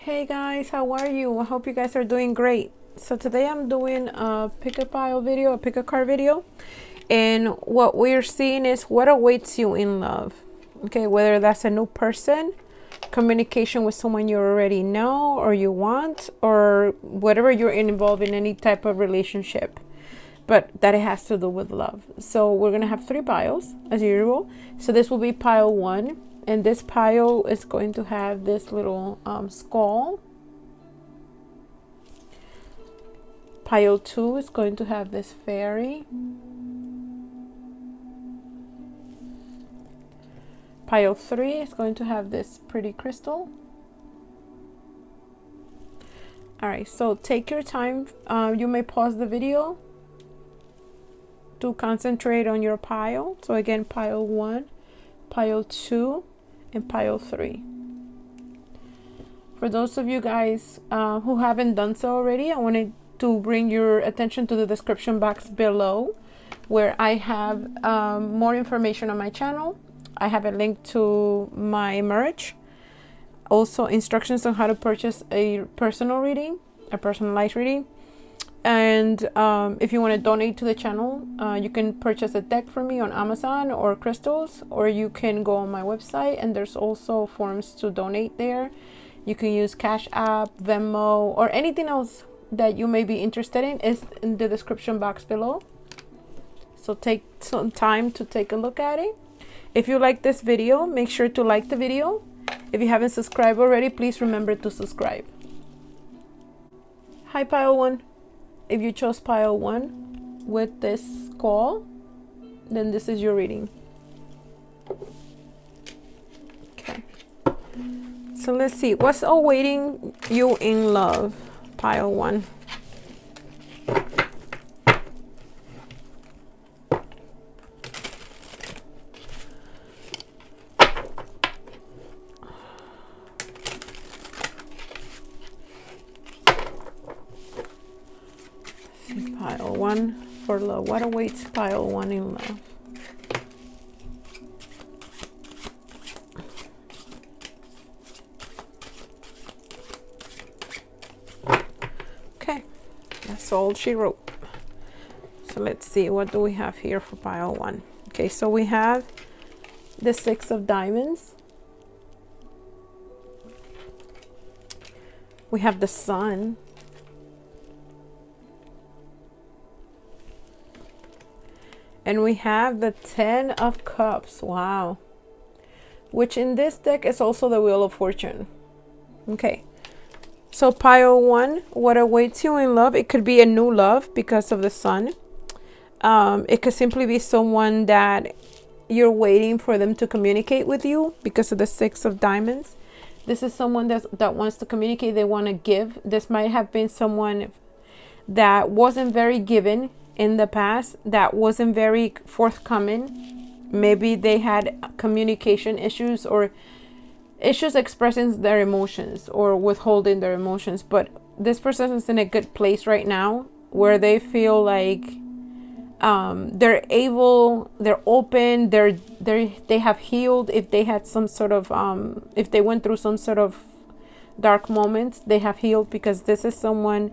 Hey guys, how are you? I hope you guys are doing great. So today I'm doing a pick a pile video, a pick a card video. And what we're seeing is what awaits you in love. Okay, whether that's a new person, communication with someone you already know or you want, or whatever you're involved in any type of relationship. But that it has to do with love. So we're gonna have 3 piles as usual. So this will be pile 1. And this pile is going to have this little skull. Pile 2 is going to have this fairy. Pile 3 is going to have this pretty crystal. Alright, so take your time. You may pause the video to concentrate on your pile. So again, pile 1, pile 2, and pile 3. For those of you guys who haven't done so already, I wanted to bring your attention to the description box below, where I have more information on my channel. I have a link to my merch, also instructions on how to purchase a personal reading, a personalized reading. And if you want to donate to the channel, you can purchase a deck from me on Amazon or crystals, or you can go on my website and there's also forms to donate there. You can use Cashapp, Venmo, or anything else that you may be interested in is in the description box below. So take some time to take a look at it. If you like this video, make sure to like the video. If you haven't subscribed already, please remember to subscribe. Hi pile 1. If you chose pile 1 with this skull, then this is your reading. Okay. So let's see. What's awaiting you in love, pile 1? Pile 1 for love. What awaits pile 1 in love? Okay, that's all she wrote. So let's see, what do we have here for pile 1? Okay, so we have the 6 of diamonds. We have the sun. And we have the 10 of cups. Wow. Which in this deck is also the Wheel of Fortune. Okay. So pile 1, what awaits you in love? It could be a new love because of the sun. It could simply be someone that you're waiting for them to communicate with you because of the 6 of diamonds. This is someone that wants to communicate. They want to give. This might have been someone that wasn't very giving in the past, that wasn't very forthcoming. Maybe they had communication issues or issues expressing their emotions or withholding their emotions. But this person is in a good place right now where they feel like they're able, they're open, they have healed. If they had some sort of if they went through some sort of dark moments, they have healed, because this is someone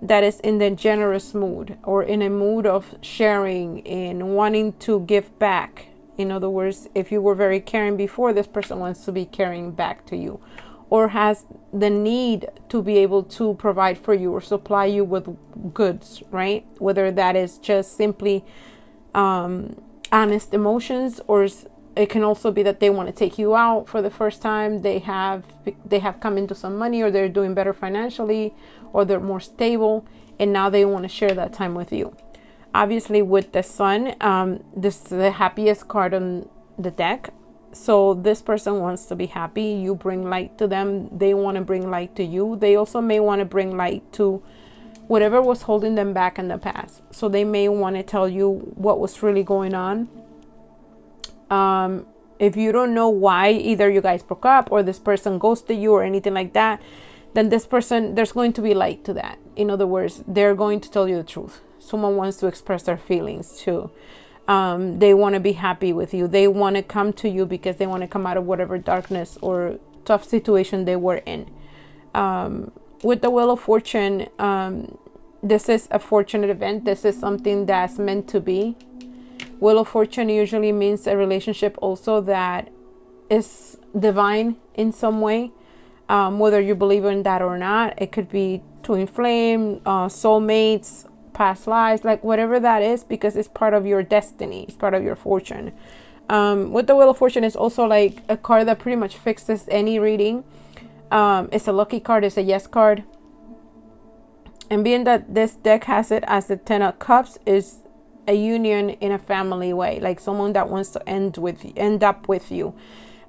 that is in the generous mood or in a mood of sharing and wanting to give back. In other words, if you were very caring before, this person wants to be caring back to you, or has the need to be able to provide for you or supply you with goods, right? Whether that is just simply honest emotions, or it can also be that they want to take you out for the first time. They have come into some money, or they're doing better financially, or they're more stable, and now they want to share that time with you. Obviously with the sun, this is the happiest card on the deck. So this person wants to be happy. You bring light to them. They want to bring light to you. They also may want to bring light to whatever was holding them back in the past. So they may want to tell you what was really going on. If you don't know why either you guys broke up or this person ghosted you or anything like that, then this person, there's going to be light to that. In other words, they're going to tell you the truth. Someone wants to express their feelings too. They want to be happy with you. They want to come to you because they want to come out of whatever darkness or tough situation they were in. With the Wheel of Fortune, this is a fortunate event. This is something that's meant to be. Wheel of Fortune usually means a relationship also that is divine in some way, whether you believe in that or not. It could be twin flame, soulmates, past lives, like whatever that is, because it's part of your destiny. It's part of your fortune. With the Wheel of Fortune, is also like a card that pretty much fixes any reading. It's a lucky card. It's a yes card. And being that this deck has it as the 10 of Cups, is a union in a family way, like someone that wants to end up with you.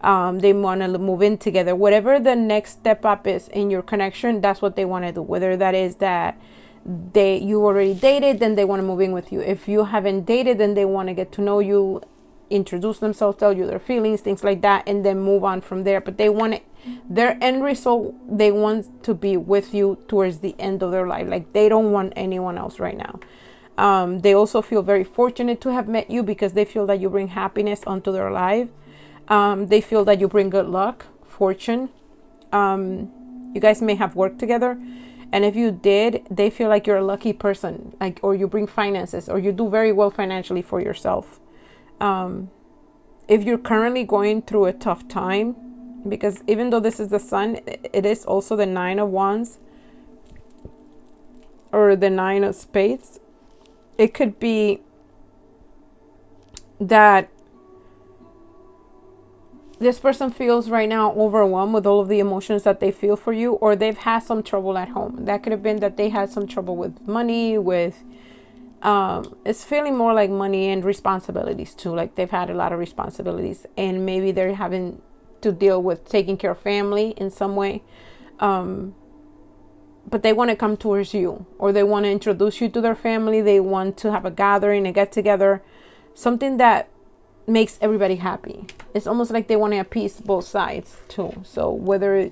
They want to move in together. Whatever the next step up is in your connection, that's what they want to do. Whether that is that you already dated, then they want to move in with you. If you haven't dated, then they want to get to know you, introduce themselves, tell you their feelings, things like that, and then move on from there. But they want it, their end result, they want to be with you towards the end of their life. Like they don't want anyone else right now. They also feel very fortunate to have met you, because they feel that you bring happiness onto their life. They feel that you bring good luck, fortune. You guys may have worked together, and if you did, they feel like you're a lucky person, like, or you bring finances, or you do very well financially for yourself. If you're currently going through a tough time, because even though this is the Sun, it is also the 9 of Wands or the 9 of Spades. It could be that this person feels right now overwhelmed with all of the emotions that they feel for you, or they've had some trouble at home. That could have been that they had some trouble with money, with it's feeling more like money and responsibilities too. Like they've had a lot of responsibilities, and maybe they're having to deal with taking care of family in some way. But they want to come towards you, or they want to introduce you to their family. They want to have a gathering, a get together, something that makes everybody happy. It's almost like they want to appease both sides too. So whether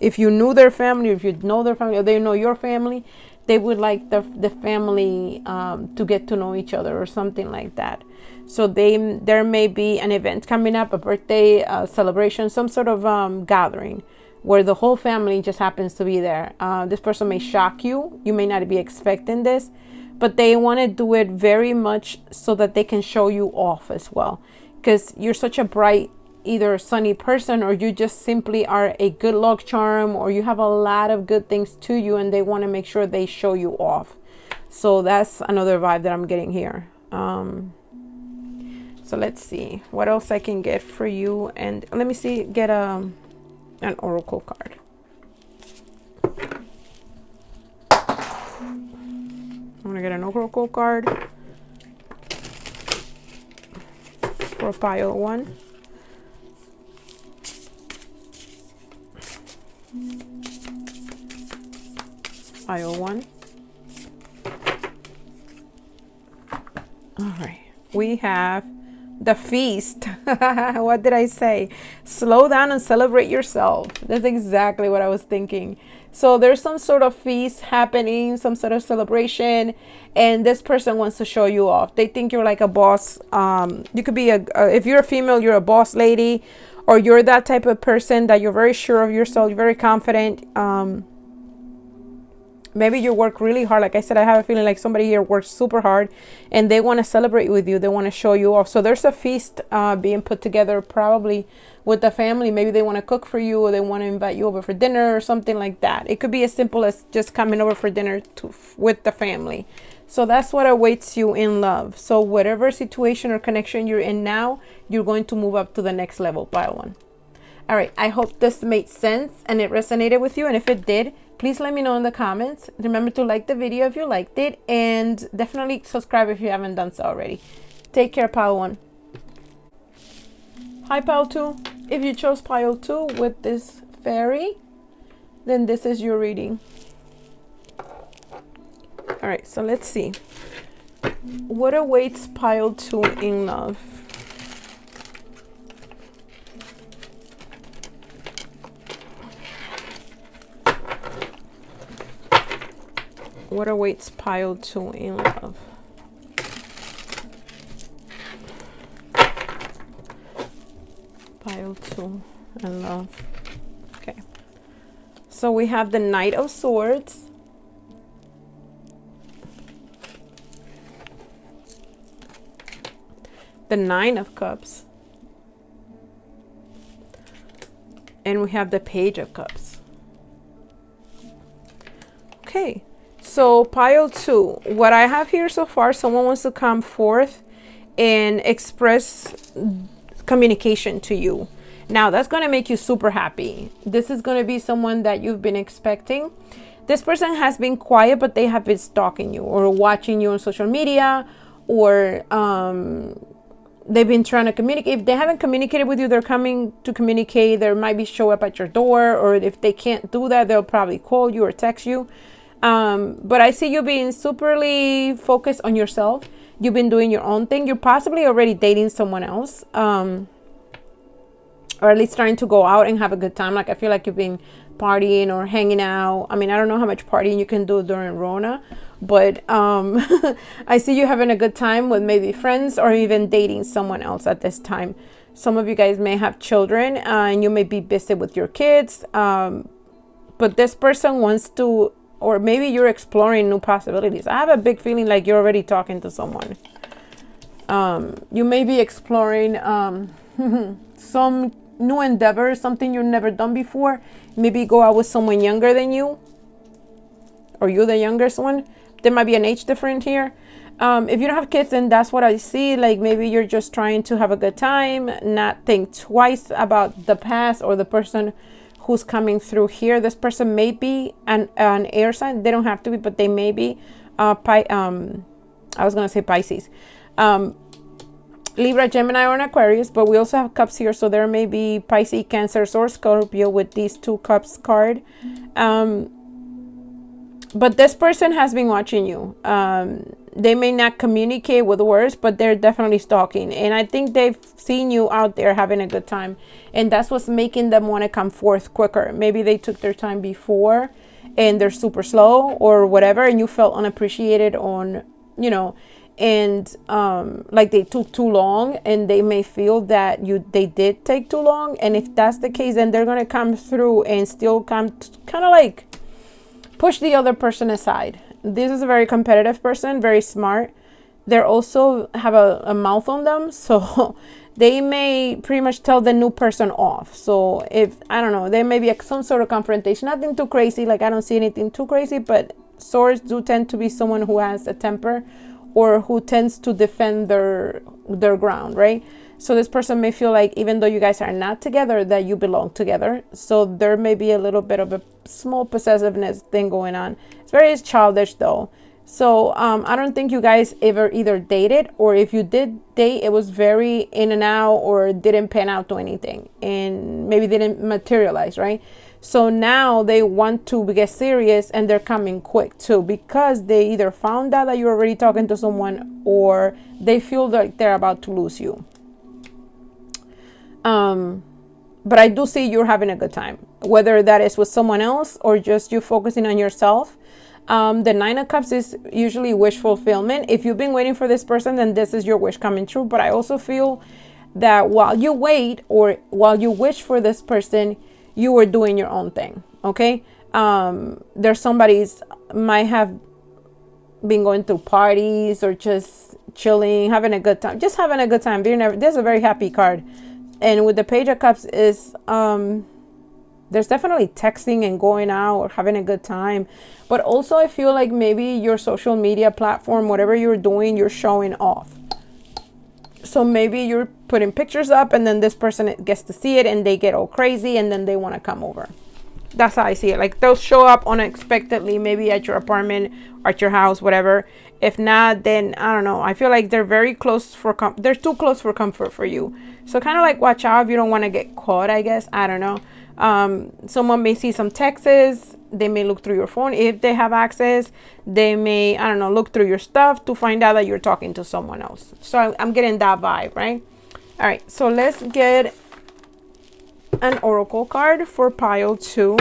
if you knew their family, if you know their family, or they know your family, they would like the family to get to know each other or something like that. So there may be an event coming up, a birthday celebration, some sort of gathering where the whole family just happens to be there. This person may shock you. You may not be expecting this, but they want to do it very much so that they can show you off as well. Because you're such a bright, either sunny person, or you just simply are a good luck charm, or you have a lot of good things to you, and they want to make sure they show you off. So that's another vibe that I'm getting here. So let's see what else I can get for you. And let me see, get an oracle card. I'm gonna get an oracle card for pile 1. Pile 1. All right, we have the feast. What did I say? Slow down and celebrate yourself. That's exactly what I was thinking. So there's some sort of feast happening, some sort of celebration, and this person wants to show you off. They think you're like a boss. You could be if you're a female, you're a boss lady, or you're that type of person that you're very sure of yourself, you're very confident. Maybe you work really hard. Like I said, I have a feeling like somebody here works super hard, and they want to celebrate with you. They want to show you off. So there's a feast being put together, probably with the family. Maybe they want to cook for you, or they want to invite you over for dinner or something like that. It could be as simple as just coming over for dinner with the family. So that's what awaits you in love. So whatever situation or connection you're in now, you're going to move up to the next level, pile 1. All right, I hope this made sense and it resonated with you. And if it did, please let me know in the comments. Remember to like the video if you liked it, and definitely subscribe if you haven't done so already. Take care, pile 1. Hi, pile 2. If you chose pile 2 with this fairy, then this is your reading. All right, so let's see. What awaits pile 2 in love? What awaits pile 2 in love? Pile 2 in love. Okay. So we have the Knight of Swords. The Nine of Cups. And we have the Page of Cups. Okay, so pile 2. What I have here so far, someone wants to come forth and express communication to you. Now, that's going to make you super happy. This is going to be someone that you've been expecting. This person has been quiet, but they have been stalking you or watching you on social media, or they've been trying to communicate. If they haven't communicated with you, they're coming to communicate. They might be show up at your door, or if they can't do that, they'll probably call you or text you. But I see you being superly focused on yourself. You've been doing your own thing. You're possibly already dating someone else, or at least trying to go out and have a good time. Like, I feel like you've been partying or hanging out. I mean, I don't know how much partying you can do during Rona, but I see you having a good time with maybe friends or even dating someone else at this time. Some of you guys may have children, and you may be busy with your kids, but this person wants to, or maybe you're exploring new possibilities. I have a big feeling like you're already talking to someone. You may be exploring some new endeavor, something you've never done before. Maybe go out with someone younger than you, or you the youngest one. There might be an age difference here. If you don't have kids, then that's what I see. Like, maybe you're just trying to have a good time, not think twice about the past or the person who's coming through here. This person may be an air sign. They don't have to be, but they may be. I was gonna say Pisces, Libra, Gemini, or an Aquarius, but we also have cups here, so there may be Pisces, Cancer, or Scorpio with these 2 cups card. But this person has been watching you. They may not communicate with words, but they're definitely stalking. And I think they've seen you out there having a good time. And that's what's making them want to come forth quicker. Maybe they took their time before and they're super slow or whatever. And you felt unappreciated on, you know, and like they took too long, and they may feel that they did take too long. And if that's the case, then they're going to come through and still come kind of like push the other person aside. This is a very competitive person, very smart. They also have a mouth on them, so they may pretty much tell the new person off. So if, I don't know, there may be some sort of confrontation, nothing too crazy. Like, I don't see anything too crazy, but swords do tend to be someone who has a temper or who tends to defend their ground, right? So this person may feel like, even though you guys are not together, that you belong together. So there may be a little bit of a small possessiveness thing going on. It's very childish though. So I don't think you guys ever either dated, or if you did date, it was very in and out, or didn't pan out to anything, and maybe didn't materialize, right? So now they want to get serious, and they're coming quick too, because they either found out that you're already talking to someone, or they feel like they're about to lose you. But I do see you're having a good time, whether that is with someone else or just you focusing on yourself. The 9 of Cups is usually wish fulfillment. If you've been waiting for this person, then this is your wish coming true. But I also feel that while you wait, or while you wish for this person, you were doing your own thing. Okay. There's somebody's might have been going through parties or just chilling, having a good time, just having a good time. There's a very happy card. And with the Page of Cups is, there's definitely texting and going out or having a good time. But also I feel like maybe your social media platform, whatever you're doing, you're showing off. So maybe you're putting pictures up, and then this person gets to see it and they get all crazy, and then they want to come over. That's how I see it. Like, they'll show up unexpectedly, maybe at your apartment or at your house, whatever. If not, then I don't know. I feel like they're very close they're too close for comfort for you. So kind of like watch out if you don't want to get caught, I guess. I don't know. Someone may see some texts. They may look through your phone if they have access. They may, I don't know, look through your stuff to find out that you're talking to someone else. So I'm getting that vibe, right? All right, so let's get an oracle card for pile 2.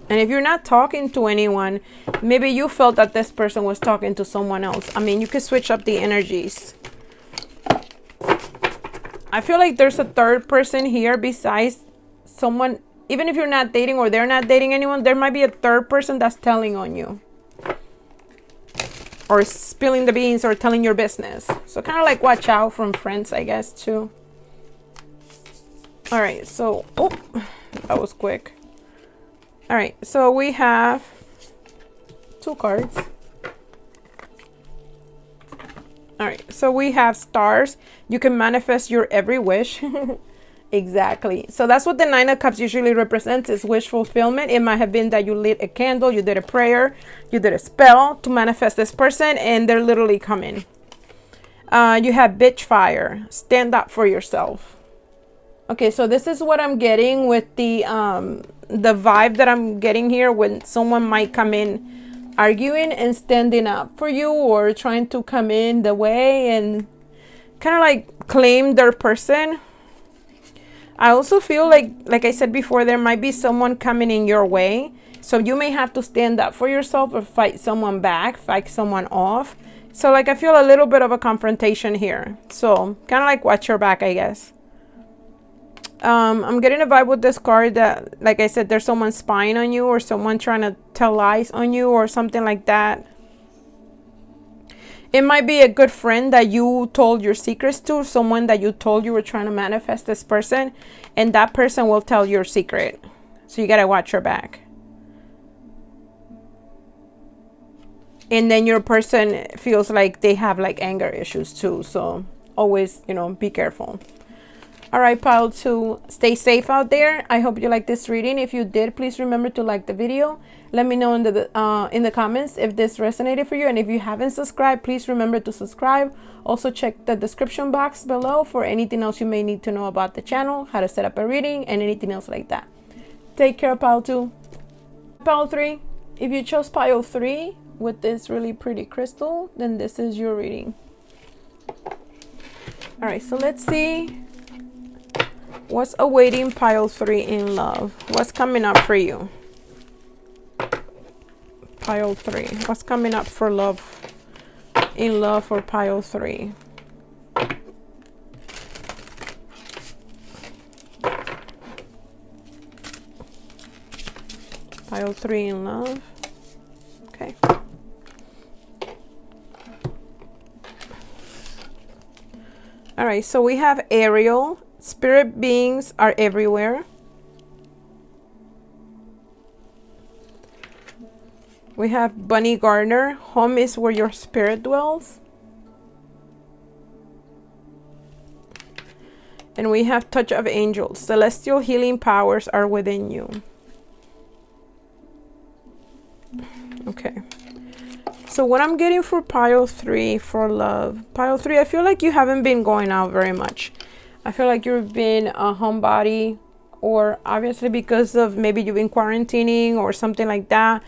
And if you're not talking to anyone, maybe you felt that this person was talking to someone else. I mean, you could switch up the energies. I feel like there's a third person here besides someone. Even if you're not dating or they're not dating anyone, there might be a third person that's telling on you. Or spilling the beans or telling your business. So kind of like watch out from friends, I guess, too. All right, so, oh, that was quick. All right, so we have 2 cards. All right, so we have stars. You can manifest your every wish. Exactly. So that's what the 9 of Cups usually represents, is wish fulfillment. It might have been that you lit a candle, you did a prayer, you did a spell to manifest this person, and they're literally coming. You have bitch fire. Stand up for yourself. Okay, so this is what I'm getting with the vibe that I'm getting here when someone might come in arguing and standing up for you, or trying to come in the way and kind of like claim their person. I also feel like I said before, there might be someone coming in your way. So you may have to stand up for yourself or fight someone back, fight someone off. So like I feel a little bit of a confrontation here. So kind of like watch your back, I guess. I'm getting a vibe with this card that, like I said, there's someone spying on you or someone trying to tell lies on you or something like that. It might be a good friend that you told your secrets to, someone that you told you were trying to manifest this person, and that person will tell your secret. So you got to watch your back. And then your person feels like they have like anger issues too. So always, you know, be careful. All right, pile 2, stay safe out there. I hope you like this reading. If you did, please remember to like the video. Let me know in the comments if this resonated for you. And if you haven't subscribed, please remember to subscribe. Also check the description box below for anything else you may need to know about the channel, how to set up a reading, and anything else like that. Take care, pile 2. Pile 3, if you chose pile 3 with this really pretty crystal, then this is your reading. All right, so let's see what's awaiting pile 3 in love. What's coming up for you? Pile 3. What's coming up for love? In love for pile 3. Pile 3 in love. Okay. All right, so we have Ariel. Spirit beings are everywhere. We have Bunny Gardener. Home is where your spirit dwells. And we have Touch of Angels. Celestial healing powers are within you. Okay. So what I'm getting for pile 3 for love. Pile 3, I feel like you haven't been going out very much. I feel like you've been a homebody, or obviously because of maybe you've been quarantining or something like that.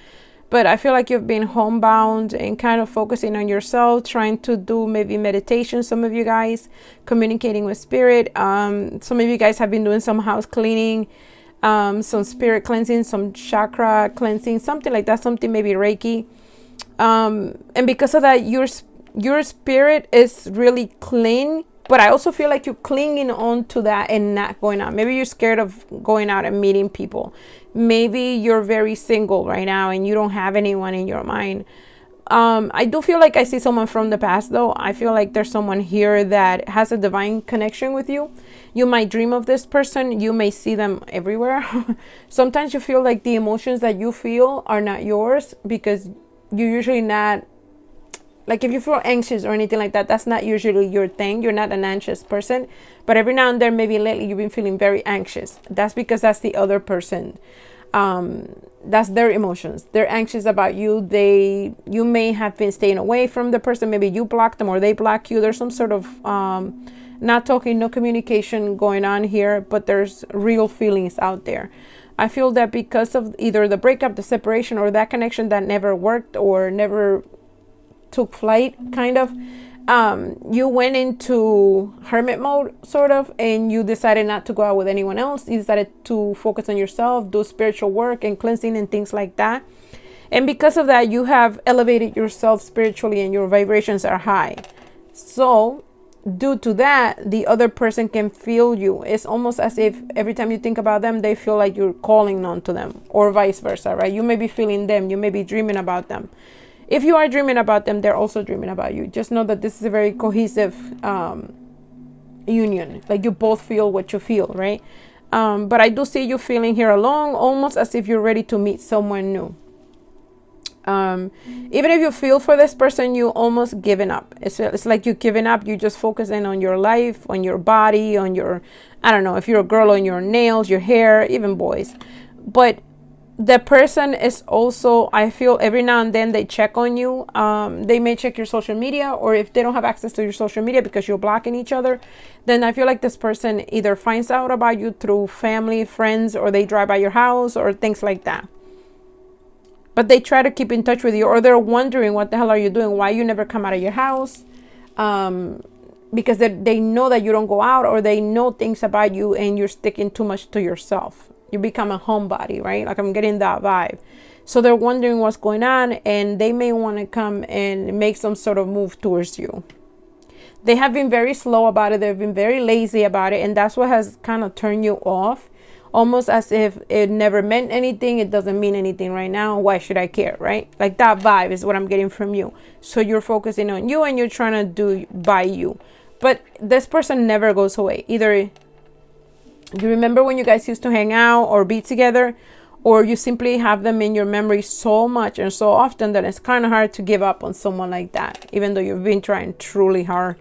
But I feel like you've been homebound and kind of focusing on yourself, trying to do maybe meditation. Some of you guys communicating with spirit. Some of you guys have been doing some house cleaning, some spirit cleansing, some chakra cleansing, something like that. Something maybe Reiki. And because of that, your spirit is really clean. But I also feel like you're clinging on to that and not going out. Maybe you're scared of going out and meeting people. Maybe you're very single right now and you don't have anyone in your mind. I do feel like I see someone from the past, though. I feel like there's someone here that has a divine connection with you. You might dream of this person. You may see them everywhere. Sometimes you feel like the emotions that you feel are not yours, because you're usually not, like if you feel anxious or anything like that, that's not usually your thing. You're not an anxious person. But every now and then, maybe lately, you've been feeling very anxious. That's because that's the other person. That's their emotions. They're anxious about you. You may have been staying away from the person. Maybe you blocked them or they block you. There's some sort of not talking, no communication going on here, but there's real feelings out there. I feel that because of either the breakup, the separation, or that connection that never worked or never took flight, kind of, you went into hermit mode, sort of, and you decided not to go out with anyone else. You decided to focus on yourself, do spiritual work and cleansing and things like that. And because of that, you have elevated yourself spiritually and your vibrations are high. So due to that, the other person can feel you. It's almost as if every time you think about them, they feel like you're calling on to them, or vice versa, right? You may be feeling them, you may be dreaming about them. If you are dreaming about them, they're also dreaming about you. Just know that this is a very cohesive union. Like, you both feel what you feel, right? But I do see you feeling here alone, almost as if you're ready to meet someone new. Even if you feel for this person, you almost giving up. It's like you're giving up. You're just focusing on your life, on your body, on your, I don't know, if you're a girl, on your nails, your hair, even boys. But the person is also, I feel every now and then they check on you. They may check your social media, or if they don't have access to your social media because you're blocking each other, then I feel like this person either finds out about you through family, friends, or they drive by your house or things like that. But they try to keep in touch with you, or they're wondering, what the hell are you doing? Why you never come out of your house? Because they know that you don't go out, or they know things about you and you're sticking too much to yourself. You become a homebody, right? Like, I'm getting that vibe. So they're wondering what's going on, and they may want to come and make some sort of move towards you. They have been very slow about it. They've been very lazy about it. And that's what has kind of turned you off. Almost as if it never meant anything. It doesn't mean anything right now. Why should I care, right? Like, that vibe is what I'm getting from you. So you're focusing on you, and you're trying to do by you. But this person never goes away. Either you remember when you guys used to hang out or be together, or you simply have them in your memory so much and so often that it's kind of hard to give up on someone like that, even though you've been trying truly hard.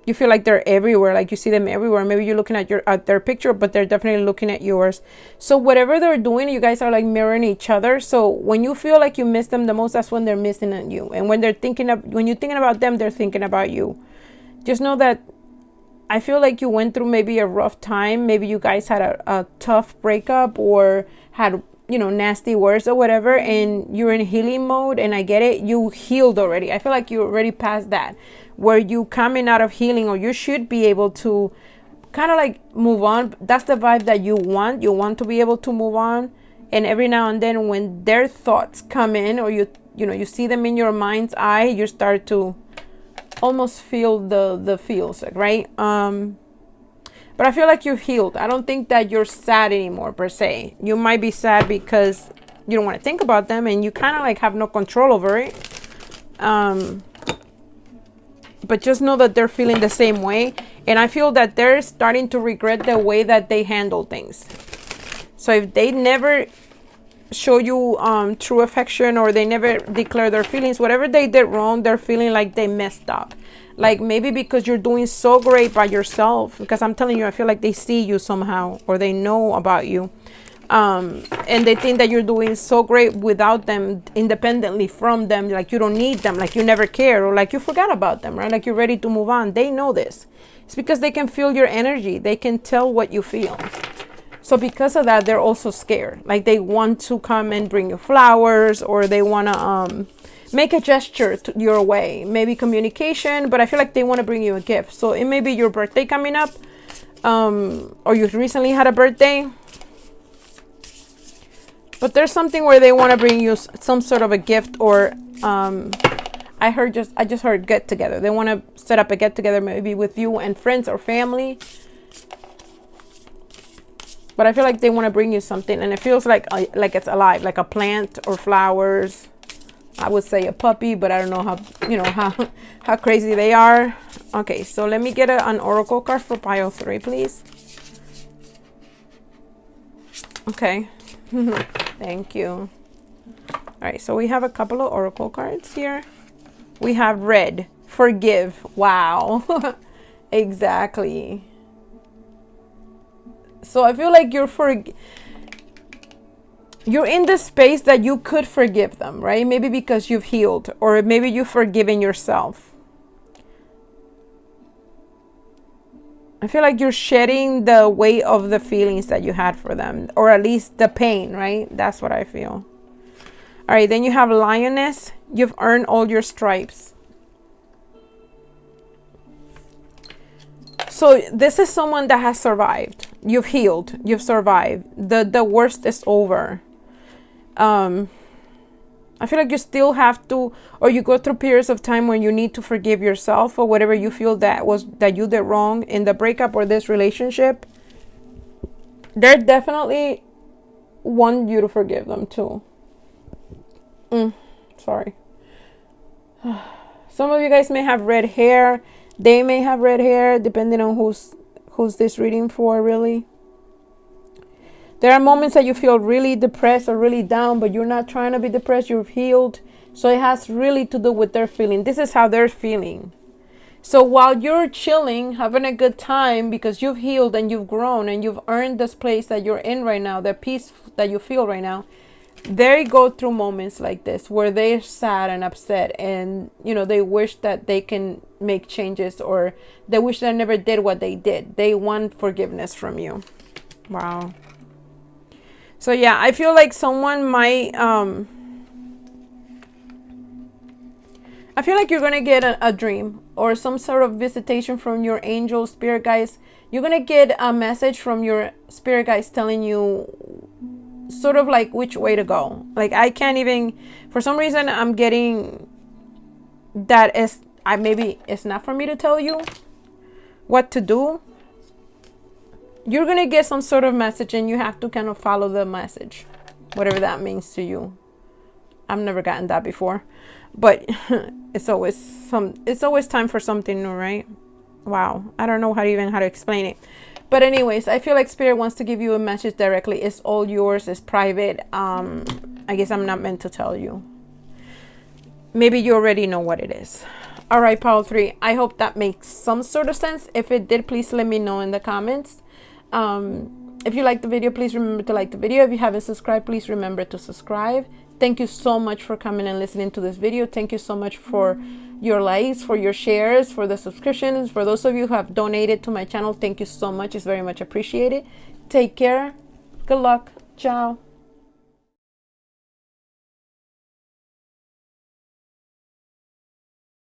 You feel like they're everywhere, like you see them everywhere. Maybe you're looking at their picture, but they're definitely looking at yours. So whatever they're doing, you guys are like mirroring each other. So when you feel like you miss them the most, that's when they're missing at you. And when you're thinking about them, they're thinking about you. Just know that I feel like you went through maybe a rough time. Maybe you guys had a tough breakup, or had, nasty words or whatever, and you're in healing mode. And I get it. You healed already. I feel like you're already past that, where you coming out of healing, or you should be able to kind of like move on. That's the vibe that you want. You want to be able to move on. And every now and then, when their thoughts come in, or you see them in your mind's eye, you start to almost feel the feels, right? But I feel like you've healed. I don't think that you're sad anymore, per se. You might be sad because you don't want to think about them, and you kind of like have no control over it. But just know that they're feeling the same way. And I feel that they're starting to regret the way that they handle things. So if they never show you true affection, or they never declare their feelings, whatever they did wrong, they're feeling like they messed up. Like, maybe because you're doing so great by yourself, because I'm telling you, I feel like they see you somehow, or they know about you. And they think that you're doing so great without them, independently from them, like you don't need them, like you never care, or like you forgot about them, right? Like you're ready to move on. They know this. It's because they can feel your energy. They can tell what you feel. So because of that, they're also scared. Like, they want to come and bring you flowers, or they want to make a gesture your way. Maybe communication, but I feel like they want to bring you a gift. So it may be your birthday coming up, or you recently had a birthday. But there's something where they want to bring you some sort of a gift, or I just heard get together. They want to set up a get together, maybe with you and friends or family. But I feel like they want to bring you something, and it feels like it's alive, like a plant or flowers. I would say a puppy, but I don't know how crazy they are. Okay, so let me get an oracle card for pile 3, please. Okay. Thank you. All right, so we have a couple of oracle cards here. We have red, forgive. Wow. Exactly. So I feel like you're in the space that you could forgive them, right? Maybe because you've healed, or maybe you've forgiven yourself. I feel like you're shedding the weight of the feelings that you had for them, or at least the pain, right? That's what I feel. All right, then you have lioness. You've earned all your stripes. So this is someone that has survived. You've healed. You've survived. The worst is over. I I feel like you still have to, or you go through periods of time when you need to forgive yourself for whatever you feel that you did wrong in the breakup or this relationship. They definitely want you to forgive them too. Sorry. Some of you guys may have red hair. They may have red hair, depending on who's this reading for, really. There are moments that you feel really depressed or really down, but you're not trying to be depressed. You've healed. So it has really to do with their feeling. This is how they're feeling. So while you're chilling, having a good time because you've healed and you've grown and you've earned this place that you're in right now, the peace that you feel right now, they go through moments like this where they're sad and upset and, you know, they wish that they can make changes, or they wish they never did what they did. They want forgiveness from you. Wow. So yeah, I feel like someone might, I feel like you're going to get a dream or some sort of visitation from your angel spirit guides. You're going to get a message from your spirit guides telling you sort of like which way to go. Like, I can't even, for some reason, I'm getting that maybe it's not for me to tell you what to do. You're going to get some sort of message and you have to kind of follow the message, whatever that means to you. I've never gotten that before, but it's always time for something new, right? Wow. I don't know how to explain it. But anyways, I feel like Spirit wants to give you a message directly. It's all yours. It's private. I guess I'm not meant to tell you. Maybe you already know what it is. All right, Pile 3. I hope that makes some sort of sense. If it did, please let me know in the comments. If you like the video, please remember to like the video. If you haven't subscribed, please remember to subscribe. Thank you so much for coming and listening to this video. Thank you so much for your likes, for your shares, for the subscriptions. For those of you who have donated to my channel, thank you so much. It's very much appreciated. Take care. Good luck. Ciao.